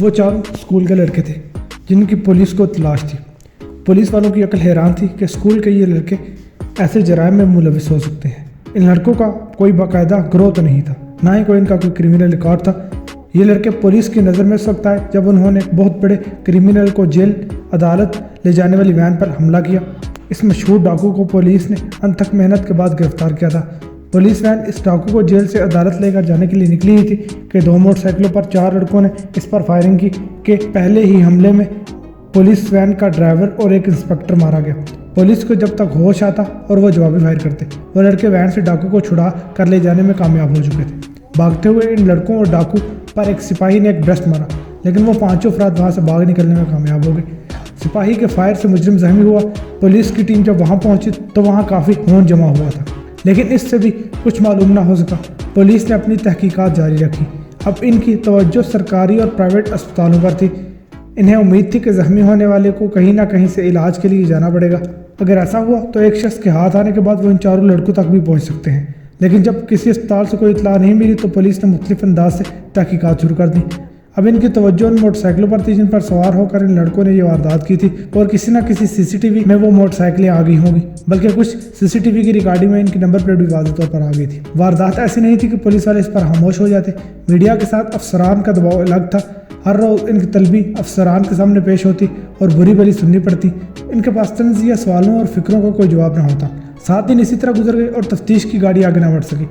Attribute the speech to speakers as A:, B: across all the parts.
A: وہ چاروں اسکول کے لڑکے تھے جن کی پولیس کو تلاش تھی۔ پولیس والوں کی عقل حیران تھی کہ اسکول کے یہ لڑکے ایسے جرائم میں ملوث ہو سکتے ہیں۔ ان لڑکوں کا کوئی باقاعدہ گروہ تو نہیں تھا، نہ ہی کوئی ان کا کوئی کرمنل ریکارڈ تھا۔ یہ لڑکے پولیس کی نظر میں اس وقت آئے جب انہوں نے ایک بہت بڑے کرمنل کو جیل عدالت لے جانے والی وین پر حملہ کیا۔ اس مشہور ڈاکو کو پولیس نے انتھک محنت کے بعد گرفتار کیا تھا۔ پولیس وین اس ڈاکو کو جیل سے عدالت لے کر جانے کے لیے نکلی ہی تھی کہ 2 موٹر سائیکلوں پر 4 لڑکوں نے اس پر فائرنگ کی کہ پہلے ہی حملے میں پولیس وین کا ڈرائیور اور ایک انسپکٹر مارا گیا۔ پولیس کو جب تک ہوش آتا اور وہ جوابی فائر کرتے، وہ لڑکے وین سے ڈاکو کو چھڑا کر لے جانے میں کامیاب ہو چکے تھے۔ بھاگتے ہوئے ان لڑکوں اور ڈاکو پر ایک سپاہی نے ایک برسٹ مارا، لیکن وہ 5 افراد وہاں سے باغ نکلنے میں کامیاب ہو گئے۔ سپاہی کے فائر سے مجرم زخمی ہوا۔ پولیس کی ٹیم جب وہاں پہنچی تو وہاں کافی خون جمع ہوا تھا، لیکن اس سے بھی کچھ معلوم نہ ہو سکا۔ پولیس نے اپنی تحقیقات جاری رکھی۔ اب ان کی توجہ سرکاری اور پرائیویٹ اسپتالوں پر تھی۔ انہیں امید تھی کہ زخمی ہونے والے کو کہیں نہ کہیں سے علاج کے لیے جانا پڑے گا۔ اگر ایسا ہوا تو ایک شخص کے ہاتھ آنے کے بعد وہ ان 4 لڑکوں تک بھی پہنچ سکتے ہیں، لیکن جب کسی اسپتال سے کوئی اطلاع نہیں ملی تو پولیس نے مختلف انداز سے تحقیقات شروع کر دی۔ اب ان کی توجہ ان موٹر سائیکلوں پر تھی جن پر سوار ہو کر ان لڑکوں نے یہ واردات کی تھی، اور کسی نہ کسی CCTV میں وہ موٹر سائیکلیں آ گئی ہوں گی، بلکہ کچھ CCTV کی ریکارڈنگ میں ان کی نمبر پلیٹ بھی واضح طور پر آ گئی تھی۔ واردات ایسی نہیں تھی کہ پولیس والے اس پر خاموش ہو جاتے۔ میڈیا کے ساتھ افسران کا دباؤ الگ تھا۔ ہر روز ان کی طلبی افسران کے سامنے پیش ہوتی اور بری بھلی سننی پڑتی۔ ان کے پاس تنزیہ سوالوں اور فکروں کا کوئی جواب نہ ہوتا۔ 7 دن اسی طرح گزر گئے اور تفتیش کی گاڑی آگے نہ بڑھ سکی۔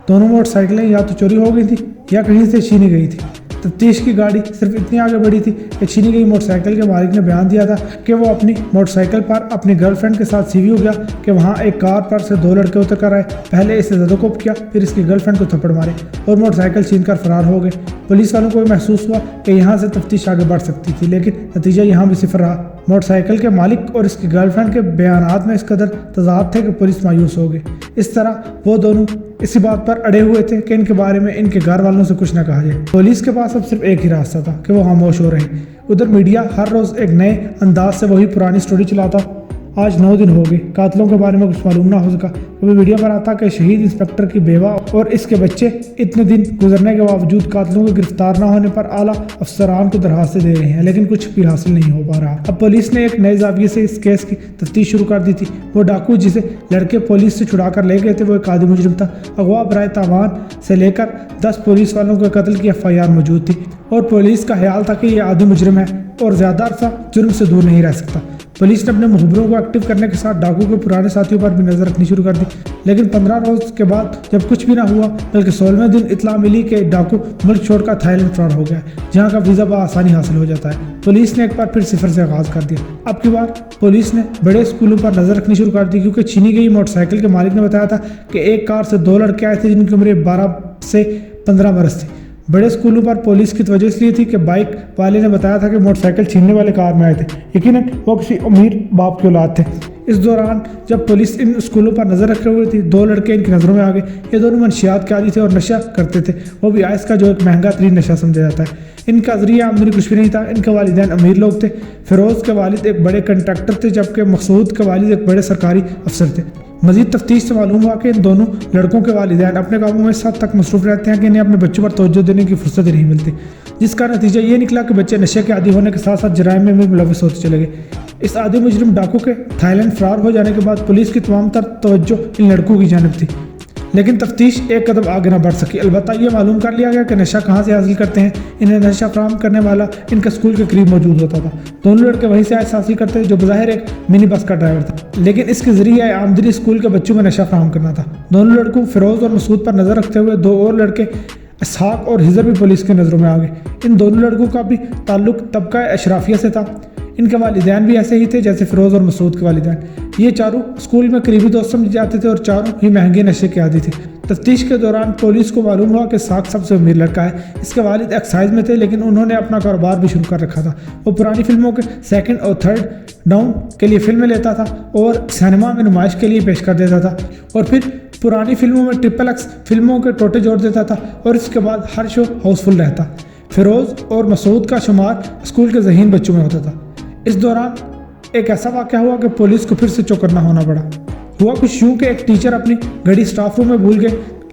A: دونوں موٹر سائیکلیں یا تو چوری ہو گئی تھی یا کہیں سے چھینی گئی تھی۔ تفتیش کی گاڑی صرف اتنی آگے بڑھی تھی کہ چھینی گئی موٹر سائیکل کے مالک نے بیان دیا تھا کہ وہ اپنی موٹر سائیکل پر اپنی گرل فرینڈ کے ساتھ سیوی ہو گیا کہ وہاں ایک کار پر سے 2 لڑکے اتر کر آئے، پہلے اسے زدوکوب کیا، پھر اس کی گرل فرینڈ کو تھپڑ مارے اور موٹر سائیکل چھین کر فرار ہو گئے۔ پولیس والوں کو محسوس ہوا کہ یہاں سے تفتیش آگے بڑھ سکتی تھی، لیکن نتیجہ یہاں بھی صفر رہا۔ موٹر سائیکل کے مالک اور اس کی گرل فرینڈ کے بیانات میں اس قدر تضاد تھے کہ پولیس مایوس ہو گئی۔ اس طرح وہ دونوں اسی بات پر اڑے ہوئے تھے کہ ان کے بارے میں ان کے گھر والوں سے کچھ نہ کہا جائے۔ پولیس کے پاس اب صرف ایک ہی راستہ تھا کہ وہ خاموش ہو رہے۔ ادھر میڈیا ہر روز ایک نئے انداز سے وہی پرانی سٹوری چلاتا۔ آج 9 دن ہو گئے، قاتلوں کے بارے میں کچھ معلوم نہ ہو سکا۔ کبھی میڈیا پر آتا کہ شہید انسپکٹر کی بیوہ اور اس کے بچے اتنے دن گزرنے کے باوجود قاتلوں کے گرفتار نہ ہونے پر اعلیٰ افسران کو درخواستیں دے رہے ہیں، لیکن کچھ بھی حاصل نہیں ہو پا رہا۔ اب پولیس نے ایک نئے زاویے سے اس کیس کی تفتیش شروع کر دی تھی۔ وہ ڈاکو جسے لڑکے پولیس سے چھڑا کر لے گئے تھے وہ ایک عادی مجرم تھا۔ اغوا برائے تاوان سے لے کر 10 پولیس والوں کے قتل کی FIR موجود تھی، اور پولیس کا خیال تھا کہ یہ عادی مجرم ہے اور زیادہ عرصہ جرم سے دور نہیں رہ سکتا۔ پولیس نے اپنے مخبروں کو ایکٹیو کرنے کے ساتھ ڈاکو کے پرانے ساتھیوں پر بھی نظر رکھنی شروع کر دی، لیکن 15 روز کے بعد جب کچھ بھی نہ ہوا بلکہ 16ویں دن اطلاع ملی کہ ڈاکو ملک چھوڑ کر تھائی لینڈ فرار ہو گیا ہے، جہاں کا ویزا بآسانی حاصل ہو جاتا ہے۔ پولیس نے ایک بار پھر صفر سے آغاز کر دیا۔ اب کی بار پولیس نے بڑے اسکولوں پر نظر رکھنی شروع کر دی، کیونکہ چھینی گئی موٹر سائیکل کے مالک نے بتایا تھا کہ ایک کار سے 2 لڑکے آئے تھے جن کی عمر 12 سے 15 برس تھی۔ بڑے اسکولوں پر پولیس کی توجہ اس لیے تھی کہ بائک والے نے بتایا تھا کہ موٹر سائیکل چھیننے والے کار میں آئے تھے، یقیناً وہ کسی امیر باپ کی اولاد تھے۔ اس دوران جب پولیس ان اسکولوں پر نظر رکھے ہوئے تھی 2 لڑکے ان کی نظروں میں آ گئے۔ یہ دونوں منشیات کے عادی تھے اور نشہ کرتے تھے، وہ بھی آئس کا جو ایک مہنگا ترین نشہ سمجھا جاتا ہے۔ ان کا ذریعہ آمدنی کچھ بھی نہیں تھا۔ ان کے والدین امیر لوگ تھے۔ فیروز کے والد ایک بڑے کنٹریکٹر تھے جبکہ مقصود کے والد ایک بڑے سرکاری افسر تھے۔ مزید تفتیش سے معلوم ہوا کہ ان دونوں لڑکوں کے والدین اپنے کاموں میں اس حد تک مصروف رہتے ہیں کہ انہیں اپنے بچوں پر توجہ دینے کی فرصت ہی نہیں ملتی، جس کا نتیجہ یہ نکلا کہ بچے نشے کے عادی ہونے کے ساتھ ساتھ جرائم میں بھی ملوث ہوتے چلے گئے۔ اس عادی مجرم ڈاکو کے تھائی لینڈ فرار ہو جانے کے بعد پولیس کی تمام تر توجہ ان لڑکوں کی جانب تھی، لیکن تفتیش ایک قدم آگے نہ بڑھ سکی۔ البتہ یہ معلوم کر لیا گیا کہ نشہ کہاں سے حاصل کرتے ہیں۔ انہیں نشہ فراہم کرنے والا ان کے اسکول کے قریب موجود ہوتا تھا۔ دونوں لڑکے وہیں سے آئس حاصل کرتے جو بظاہر ایک منی بس کا ڈرائیور تھا، لیکن اس کے ذریعے آمدنی اسکول کے بچوں میں نشہ فراہم کرنا تھا۔ دونوں لڑکوں فیروز اور مسعود پر نظر رکھتے ہوئے 2 اور لڑکے اسحاق اور حضر بھی پولیس کی نظروں میں آ گئے۔ ان دونوں لڑکوں کا بھی تعلق طبقہ اشرافیہ سے تھا۔ ان کے والدین بھی ایسے ہی تھے جیسے فیروز اور مسعود کے والدین۔ یہ چاروں اسکول میں قریبی دوست سمجھے جاتے تھے اور چاروں ہی مہنگے نشے کے عادی تھے۔ تفتیش کے دوران پولیس کو معلوم ہوا کہ اسحاق سب سے امیر لڑکا ہے۔ اس کے والد ایکسائز میں تھے، لیکن انہوں نے اپنا کاروبار بھی شروع کر رکھا تھا۔ وہ پرانی فلموں کے 2nd اور 3rd ڈاؤن کے لیے فلمیں لیتا تھا اور سینما میں نمائش کے لیے پیش کر دیتا تھا، اور پھر پرانی فلموں میں XXX فلموں کے ٹوٹے جوڑ دیتا تھا، اور اس کے بعد ہر شو ہاؤس فل رہتا۔ فیروز اور مسعود کا شمار اسکول کے ذہین بچوں میں ہوتا تھا۔ اس دوران ایک ایسا واقعہ ہوا کہ پولیس کو پھر سے چوکنا ہونا پڑا۔ ہوا کچھ یوں کہ ایک ٹیچر اپنی گھڑی سٹاف روم میں بھول گئے۔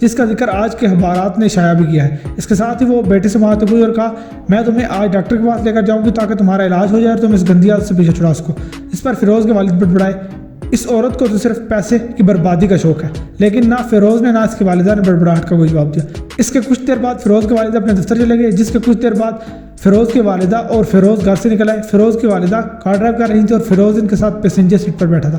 A: جس کا ذکر آج کے اخبارات نے شائع بھی کیا ہے۔ اس کے ساتھ ہی وہ بیٹے سے بات ہوئی اور کہا میں تمہیں آج ڈاکٹر کے پاس لے کر جاؤں گی تاکہ تمہارا علاج ہو جائے اور تم اس گندی عادت سے پیچھے چھڑا سکو۔ اس پر فیروز کے والد بڑبڑائے، اس عورت کو تو صرف پیسے کی بربادی کا شوق ہے، لیکن نہ فیروز نے نہ اس کی والدہ نے بڑبڑاہٹ کا کوئی جواب دیا۔ اس کے کچھ دیر بعد فیروز کے والدہ اپنے دفتر چلے گئے، جس کے کچھ دیر بعد فیروز کی والدہ اور فیروز گھر سے نکل آئے۔ فیروز کی والدہ کار ڈرائیو کر رہی تھی اور فیروز ان کے ساتھ پیسنجر سیٹ پر بیٹھا تھا۔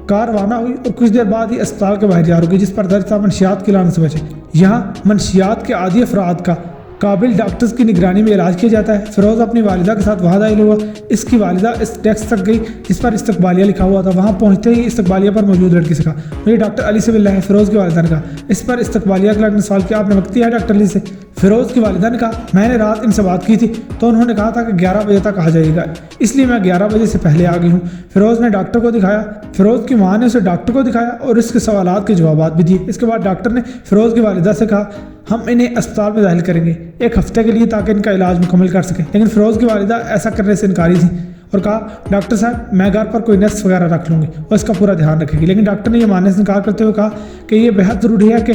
A: کار روانہ ہوئی اور کچھ دیر بعد ہی اسپتال کے باہر جا رکی، جس پر درج تھا منشیات کی لعنت سے بچے۔ یہاں منشیات کے عادی افراد کا قابل ڈاکٹرز کی نگرانی میں علاج کیا جاتا ہے۔ فیروز اپنی والدہ کے ساتھ وہاں داخل ہوا۔ اس کی والدہ اس ڈیسک تک گئی جس پر استقبالیہ لکھا ہوا تھا۔ وہاں پہنچتے ہی استقبالیہ پر موجود لڑکی سے کہا مجھے ڈاکٹر علی سے ملنا ہے۔ فیروز کی والدہ نے کہا۔ اس پر استقبالیہ کلرک نے سوال کیا آپ نے وقت دیا ہے ڈاکٹر علی سے؟ فیروز کی والدہ نے کہا میں نے رات ان سے بات کی تھی تو انہوں نے کہا تھا کہ 11 بجے تک آ جائے گا، اس لیے میں 11 بجے سے پہلے آ گئی ہوں۔ فیروز نے ڈاکٹر کو دکھایا۔ فیروز کی ماں نے اسے ڈاکٹر کو دکھایا اور اس کے سوالات کے جوابات بھی دیے۔ اس کے بعد ڈاکٹر نے فیروز کی والدہ سے کہا ہم انہیں اسپتال میں داخل کریں گے 1 ہفتے کے لیے تاکہ ان کا علاج مکمل کر سکیں، لیکن فیروز کی والدہ ایسا کرنے سے انکاری تھی اور کہا ڈاکٹر صاحب میں گھر پر کوئی نرس وغیرہ رکھ لوں گی اور اس کا پورا دھیان رکھے گی، لیکن ڈاکٹر نے یہ ماننے سے انکار کرتے ہوئے کہا کہ یہ بہت ضروری ہے کہ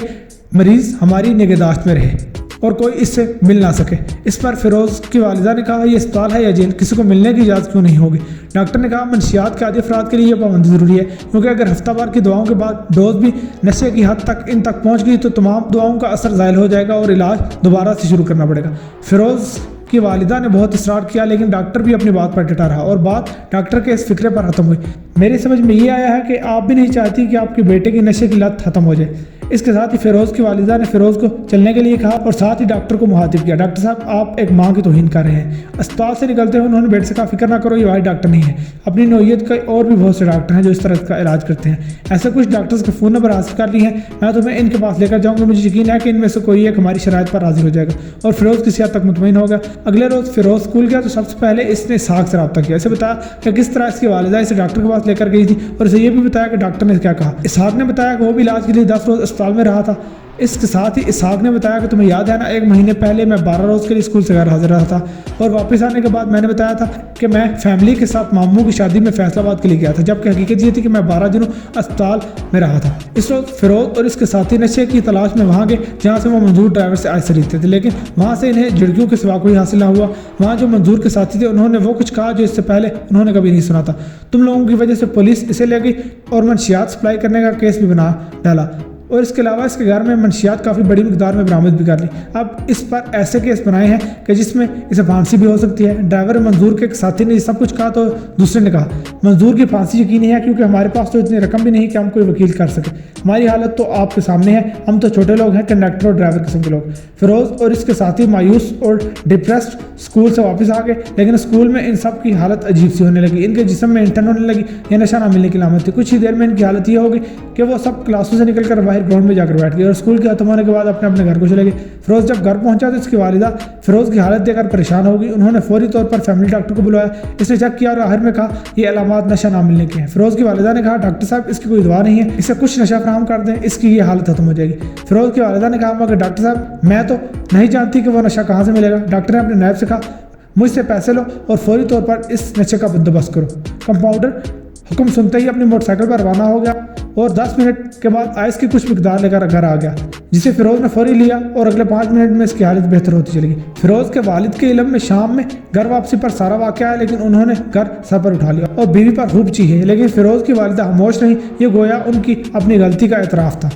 A: مریض ہماری نگہداشت میں رہے اور کوئی اس سے مل نہ سکے۔ اس پر فیروز کی والدہ نے کہا یہ اسپتال ہے یا جیل، کسی کو ملنے کی اجازت کیوں نہیں ہوگی؟ ڈاکٹر نے کہا منشیات کے عادی افراد کے لیے یہ پابندی ضروری ہے، کیونکہ اگر ہفتہ بھر کی دواؤں کے بعد ڈوز بھی نشے کی حد تک ان تک پہنچ گئی تو تمام دواؤں کا اثر زائل ہو جائے گا اور علاج دوبارہ سے شروع کرنا پڑے گا۔ فیروز کی والدہ نے بہت اصرار کیا لیکن ڈاکٹر بھی اپنی بات پر ڈٹا رہا اور بات ڈاکٹر کے اس فکرے پر ختم ہوئی۔ میری سمجھ میں یہ آیا ہے کہ آپ بھی نہیں چاہتی کہ آپ کے بیٹے کی نشے کی لت ختم ہو جائے۔ اس کے ساتھ ہی فیروز کی والدہ نے فیروز کو چلنے کے لیے کہا اور ساتھ ہی ڈاکٹر کو مخاطب کیا ڈاکٹر صاحب آپ ایک ماں کی توہین کر رہے ہیں۔ اسپتال سے نکلتے ہوئے انہوں نے بیٹے سے کہا فکر نہ کرو یہ واحد ڈاکٹر نہیں ہے، اپنی نوعیت کا اور بھی بہت سے ڈاکٹر ہیں جو اس طرح کا علاج کرتے ہیں۔ ایسے کچھ ڈاکٹرز کے فون نمبر حاصل کر لی ہیں، میں تمہیں ان کے پاس لے کر جاؤں گا، مجھے یقین ہے کہ ان میں سے کوئی ایک ہماری شرائط پر راضی ہو جائے گا اور فیروز کسی حد تک مطمئن ہوگا۔ اگلے روز فیروز اسکول گیا تو سب سے پہلے اس نے اسحاق سے رابطہ کیا، اسے بتایا کہ کس طرح اس کی والدہ اسے ڈاکٹر کے پاس لے کر گئی تھی اور اسے یہ بھی بتایا کہ ڈاکٹر نے کیا کہا۔ اسحاق نے بتایا کہ وہ بھی علاج کے لیے 10 روز اسپتال میں رہا تھا۔ اس کے ساتھ ہی اسحاق نے بتایا کہ تمہیں یاد ہے نا 1 مہینے پہلے میں 12 روز کے لیے اسکول سے غیر حاضر رہا تھا اور واپس آنے کے بعد میں نے بتایا تھا کہ میں فیملی کے ساتھ ماموں کی شادی میں فیصل آباد کے لیے گیا تھا، جبکہ حقیقت یہ تھی کہ میں 12 دنوں اسپتال میں رہا تھا۔ اس روز فیروز اور اس کے ساتھی نشے کی تلاش میں وہاں گئے جہاں سے وہ منظور ڈرائیور سے آج خریدتے تھے، لیکن وہاں سے انہیں جھڑکیوں کے سوا کوئی حاصل نہ ہوا۔ وہاں جو منظور کے ساتھی تھے انہوں نے وہ کچھ کہا جو اس سے پہلے انہوں نے کبھی نہیں سنا تھا۔ تم لوگوں کی وجہ سے پولیس اسے لے گئی اور منشیات سپلائی کرنے کا کیس بھی بنا ڈالا اور اس کے علاوہ اس کے گھر میں منشیات کافی بڑی مقدار میں برآمد بھی کر لی۔ اب اس پر ایسے کیس بنائے ہیں کہ جس میں اسے پھانسی بھی ہو سکتی ہے۔ ڈرائیور منظور کے ایک ساتھی نے یہ سب کچھ کہا تو دوسرے نے کہا منظور کی پھانسی یقینی ہے کیونکہ ہمارے پاس تو اتنی رقم بھی نہیں کہ ہم کوئی وکیل کر سکیں، ہماری حالت تو آپ کے سامنے ہے، ہم تو چھوٹے لوگ ہیں، کنڈکٹر اور ڈرائیور قسم کے لوگ۔ فیروز اور اس کے ساتھی مایوس اور ڈپریسڈ اسکول سے واپس آ گئے، لیکن اسکول میں ان سب کی حالت عجیب سی ہونے لگی، ان کے جسم میں انٹن ہونے لگی، یہ نشہ نہ ملنے کی علامت تھی۔ کچھ ہی دیر میں ان کی حالت یہ ہوگی کہ وہ سب کلاسوں سے نکل کر باہر گراؤنڈ میں جا کر بیٹھ گئے اور اسکول کے ختم ہونے کے بعد اپنے اپنے گھر کو چلے گئے۔ فیروز جب گھر پہنچا تو اس کی والدہ فیروز کی حالت دیکھ کر پریشان ہو گئی۔ انہوں نے فوری طور پر فیملی ڈاکٹر کو بلایا، اس نے چیک کیا اور آخر میں کہا یہ علامات نشہ نہ ملنے کے ہیں۔ فیروز کی والدہ نے کہا ڈاکٹر صاحب اس کی کوئی دوا نہیں ہے، اسے کچھ نشہ فراہم کر دیں، اس کی یہ حالت ختم ہو جائے گی۔ فیروز کی والدہ نے کہا مگر ڈاکٹر صاحب میں تو نہیں جانتی کہ وہ نشہ کہاں سے ملے گا۔ ڈاکٹر نے اپنے نائب سے کہا مجھ سے پیسے لو اور فوری طور پر اس نشے کا بندوبست کرو۔ کمپاؤنڈر حکم سنتے ہی اپنی موٹر سائیکل پر روانہ ہو گیا اور 10 منٹ کے بعد آئس کی کچھ مقدار لے کر گھر آ گیا، جسے فیروز نے فوری لیا اور اگلے 5 منٹ میں اس کی حالت بہتر ہوتی چلی گئی۔ فیروز کے والد کے علم میں شام میں گھر واپسی پر سارا واقعہ ہے، لیکن انہوں نے گھر سر پر اٹھا لیا اور بیوی پر خوب چیخے، لیکن فیروز کی والدہ خاموش رہی، یہ گویا ان کی اپنی غلطی کا اعتراف تھا۔